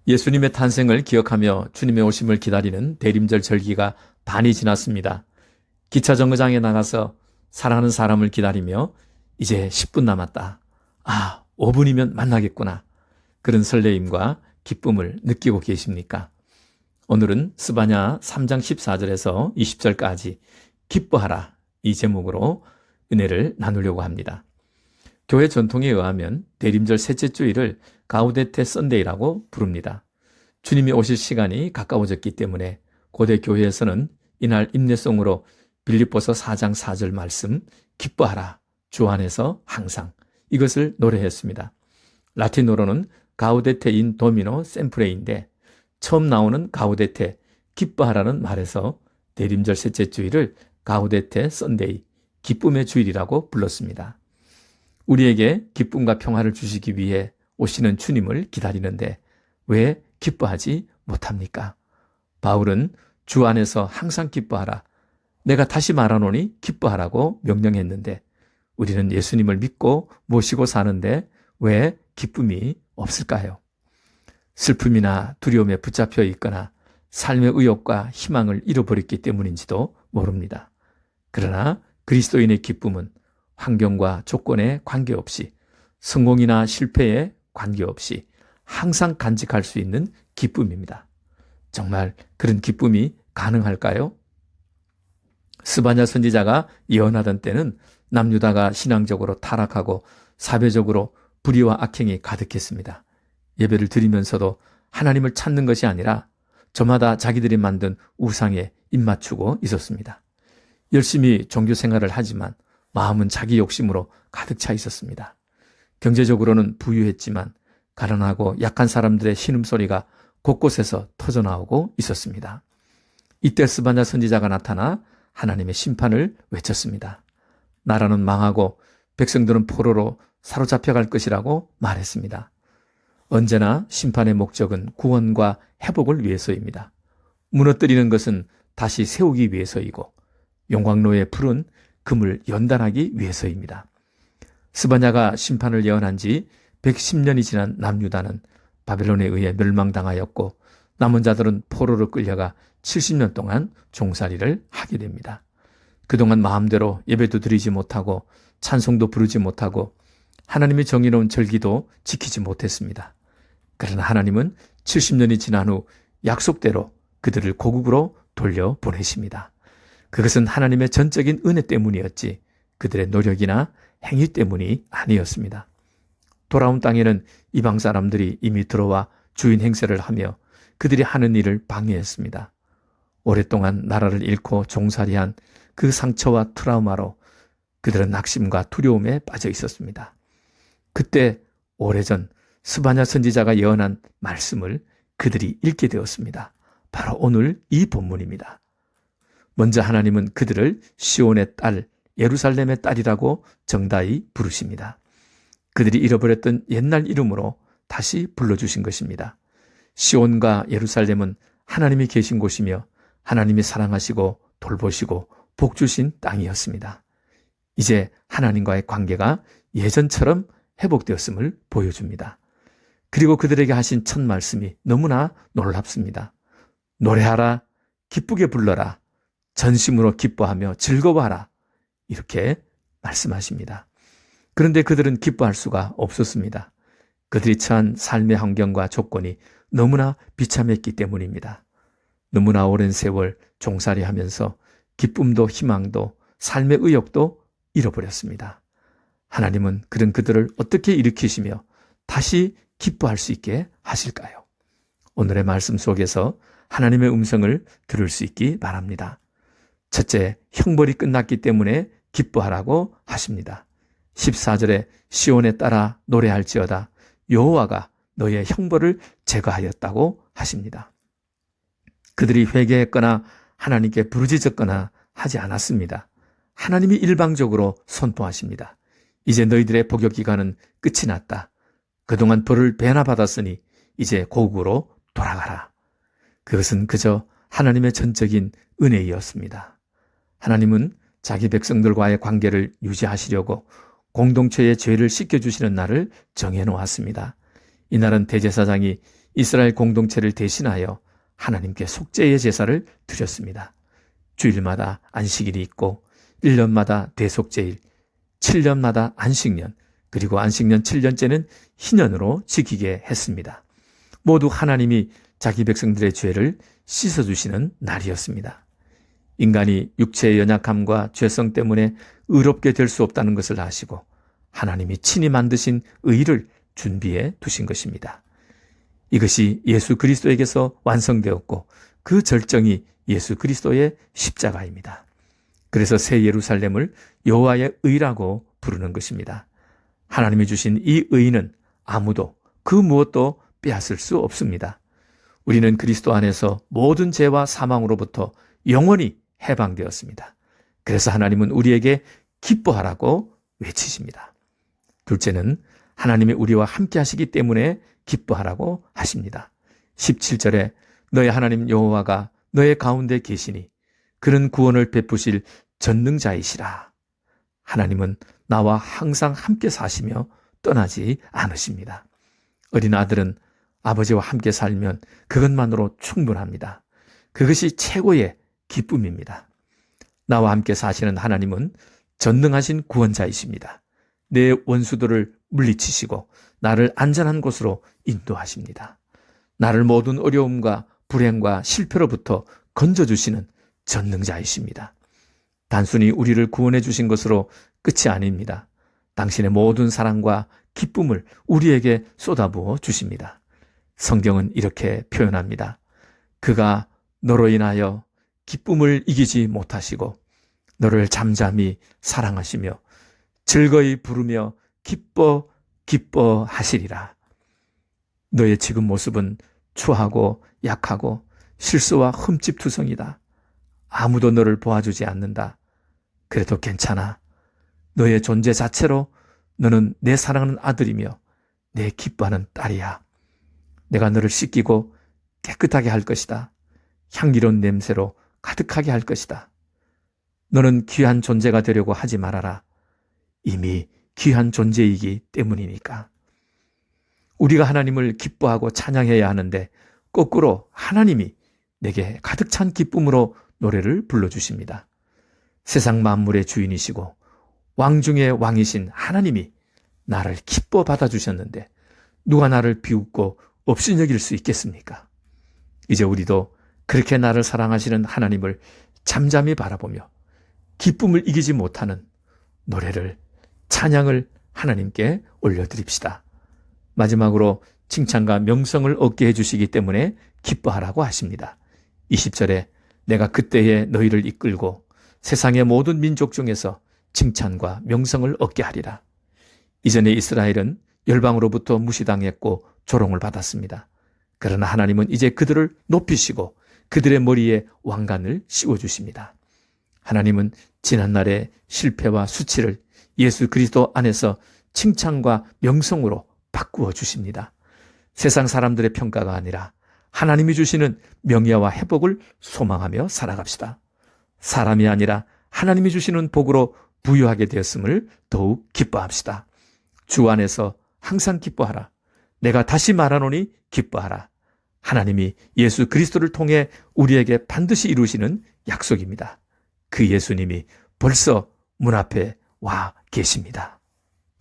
예수님의 탄생을 기억하며 주님의 오심을 기다리는 대림절 절기가 반이 지났습니다. 기차 정거장에 나가서 사랑하는 사람을 기다리며 이제 10분 남았다. 5분이면 만나겠구나. 그런 설레임과 기쁨을 느끼고 계십니까? 오늘은 스바냐 3장 14절에서 20절까지 기뻐하라 이 제목으로 은혜를 나누려고 합니다. 교회 전통에 의하면 대림절 셋째 주일을 가우데테 선데이라고 부릅니다. 주님이 오실 시간이 가까워졌기 때문에 고대 교회에서는 이날 임례송으로 빌립보서 4장 4절 말씀 기뻐하라 주 안에서 항상 이것을 노래했습니다. 라틴어로는 가우데테인 도미노 셈프레인데 처음 나오는 가우데테 기뻐하라는 말에서 대림절 셋째 주일을 가우데테 선데이 기쁨의 주일이라고 불렀습니다. 우리에게 기쁨과 평화를 주시기 위해 오시는 주님을 기다리는데 왜 기뻐하지 못합니까? 바울은 주 안에서 항상 기뻐하라. 내가 다시 말하노니 기뻐하라고 명령했는데 우리는 예수님을 믿고 모시고 사는데 왜 기쁨이 없을까요? 슬픔이나 두려움에 붙잡혀 있거나 삶의 의욕과 희망을 잃어버렸기 때문인지도 모릅니다. 그러나 그리스도인의 기쁨은 환경과 조건에 관계없이 성공이나 실패에 관계없이 항상 간직할 수 있는 기쁨입니다. 정말 그런 기쁨이 가능할까요? 스바냐 선지자가 예언하던 때는 남유다가 신앙적으로 타락하고 사회적으로 불의와 악행이 가득했습니다. 예배를 드리면서도 하나님을 찾는 것이 아니라 저마다 자기들이 만든 우상에 입맞추고 있었습니다. 열심히 종교 생활을 하지만 마음은 자기 욕심으로 가득 차 있었습니다. 경제적으로는 부유했지만 가난하고 약한 사람들의 신음소리가 곳곳에서 터져나오고 있었습니다. 이때 스바냐 선지자가 나타나 하나님의 심판을 외쳤습니다. 나라는 망하고 백성들은 포로로 사로잡혀갈 것이라고 말했습니다. 언제나 심판의 목적은 구원과 회복을 위해서입니다. 무너뜨리는 것은 다시 세우기 위해서이고 용광로의 불은 금을 연단하기 위해서입니다. 스바냐가 심판을 예언한 지 110년이 지난 남유다는 바벨론에 의해 멸망당하였고 남은 자들은 포로로 끌려가 70년 동안 종살이를 하게 됩니다. 그동안 마음대로 예배도 드리지 못하고 찬송도 부르지 못하고 하나님의 정의로운 절기도 지키지 못했습니다. 그러나 하나님은 70년이 지난 후 약속대로 그들을 고국으로 돌려보내십니다. 그것은 하나님의 전적인 은혜 때문이었지 그들의 노력이나 행위 때문이 아니었습니다. 돌아온 땅에는 이방 사람들이 이미 들어와 주인 행세를 하며 그들이 하는 일을 방해했습니다. 오랫동안 나라를 잃고 종살이한 그 상처와 트라우마로 그들은 낙심과 두려움에 빠져 있었습니다. 그때 오래전 스바냐 선지자가 예언한 말씀을 그들이 읽게 되었습니다. 바로 오늘 이 본문입니다. 먼저 하나님은 그들을 시온의 딸, 예루살렘의 딸이라고 정다이 부르십니다. 그들이 잃어버렸던 옛날 이름으로 다시 불러주신 것입니다. 시온과 예루살렘은 하나님이 계신 곳이며 하나님이 사랑하시고 돌보시고 복주신 땅이었습니다. 이제 하나님과의 관계가 예전처럼 회복되었음을 보여줍니다. 그리고 그들에게 하신 첫 말씀이 너무나 놀랍습니다. 노래하라, 기쁘게 불러라, 전심으로 기뻐하며 즐거워하라 이렇게 말씀하십니다. 그런데 그들은 기뻐할 수가 없었습니다. 그들이 처한 삶의 환경과 조건이 너무나 비참했기 때문입니다. 너무나 오랜 세월 종살이하면서 기쁨도 희망도 삶의 의욕도 잃어버렸습니다. 하나님은 그런 그들을 어떻게 일으키시며 다시 기뻐할 수 있게 하실까요? 오늘의 말씀 속에서 하나님의 음성을 들을 수 있기 바랍니다. 첫째, 형벌이 끝났기 때문에 기뻐하라고 하십니다. 14절에 시온에 따라 노래할지어다 여호와가 너의 형벌을 제거하였다고 하십니다. 그들이 회개했거나 하나님께 부르짖었거나 하지 않았습니다. 하나님이 일방적으로 선포하십니다. 이제 너희들의 복역 기간은 끝이 났다. 그동안 벌을 배나 받았으니 이제 고국으로 돌아가라. 그것은 그저 하나님의 전적인 은혜이었습니다. 하나님은 자기 백성들과의 관계를 유지하시려고 공동체의 죄를 씻겨주시는 날을 정해놓았습니다. 이날은 대제사장이 이스라엘 공동체를 대신하여 하나님께 속죄의 제사를 드렸습니다. 주일마다 안식일이 있고 1년마다 대속죄일, 7년마다 안식년, 그리고 안식년 7년째는 희년으로 지키게 했습니다. 모두 하나님이 자기 백성들의 죄를 씻어주시는 날이었습니다. 인간이 육체의 연약함과 죄성 때문에 의롭게 될 수 없다는 것을 아시고 하나님이 친히 만드신 의를 준비해 두신 것입니다. 이것이 예수 그리스도에게서 완성되었고 그 절정이 예수 그리스도의 십자가입니다. 그래서 새 예루살렘을 여호와의 의라고 부르는 것입니다. 하나님이 주신 이 의는 아무도 그 무엇도 빼앗을 수 없습니다. 우리는 그리스도 안에서 모든 죄와 사망으로부터 영원히 해방되었습니다. 그래서 하나님은 우리에게 기뻐하라고 외치십니다. 둘째는 하나님이 우리와 함께 하시기 때문에 기뻐하라고 하십니다. 17절에 너의 하나님 여호와가 너의 가운데 계시니 그는 구원을 베푸실 전능자이시라. 하나님은 나와 항상 함께 사시며 떠나지 않으십니다. 어린 아들은 아버지와 함께 살면 그것만으로 충분합니다. 그것이 최고의 기쁨입니다. 나와 함께 사시는 하나님은 전능하신 구원자이십니다. 내 원수들을 물리치시고 나를 안전한 곳으로 인도하십니다. 나를 모든 어려움과 불행과 실패로부터 건져주시는 전능자이십니다. 단순히 우리를 구원해 주신 것으로 끝이 아닙니다. 당신의 모든 사랑과 기쁨을 우리에게 쏟아부어 주십니다. 성경은 이렇게 표현합니다. 그가 너로 인하여 기쁨을 이기지 못하시고 너를 잠잠히 사랑하시며 즐거이 부르며 기뻐하시리라. 너의 지금 모습은 추하고 약하고 실수와 흠집투성이다. 아무도 너를 도와주지 않는다. 그래도 괜찮아. 너의 존재 자체로 너는 내 사랑하는 아들이며 내 기뻐하는 딸이야. 내가 너를 씻기고 깨끗하게 할 것이다. 향기로운 냄새로 가득하게 할 것이다. 너는 귀한 존재가 되려고 하지 말아라. 이미 귀한 존재이기 때문이니까. 우리가 하나님을 기뻐하고 찬양해야 하는데 거꾸로 하나님이 내게 가득 찬 기쁨으로 노래를 불러주십니다. 세상 만물의 주인이시고 왕 중의 왕이신 하나님이 나를 기뻐 받아주셨는데 누가 나를 비웃고 없이 여길 수 있겠습니까? 이제 우리도 그렇게 나를 사랑하시는 하나님을 잠잠히 바라보며 기쁨을 이기지 못하는 노래를, 찬양을 하나님께 올려드립시다. 마지막으로 칭찬과 명성을 얻게 해주시기 때문에 기뻐하라고 하십니다. 20절에 내가 그때에 너희를 이끌고 세상의 모든 민족 중에서 칭찬과 명성을 얻게 하리라. 이전에 이스라엘은 열방으로부터 무시당했고 조롱을 받았습니다. 그러나 하나님은 이제 그들을 높이시고 그들의 머리에 왕관을 씌워주십니다. 하나님은 지난날의 실패와 수치를 예수 그리스도 안에서 칭찬과 명성으로 바꾸어 주십니다. 세상 사람들의 평가가 아니라 하나님이 주시는 명예와 회복을 소망하며 살아갑시다. 사람이 아니라 하나님이 주시는 복으로 부유하게 되었음을 더욱 기뻐합시다. 주 안에서 항상 기뻐하라. 내가 다시 말하노니 기뻐하라. 하나님이 예수 그리스도를 통해 우리에게 반드시 이루시는 약속입니다. 그 예수님이 벌써 문 앞에 와 계십니다.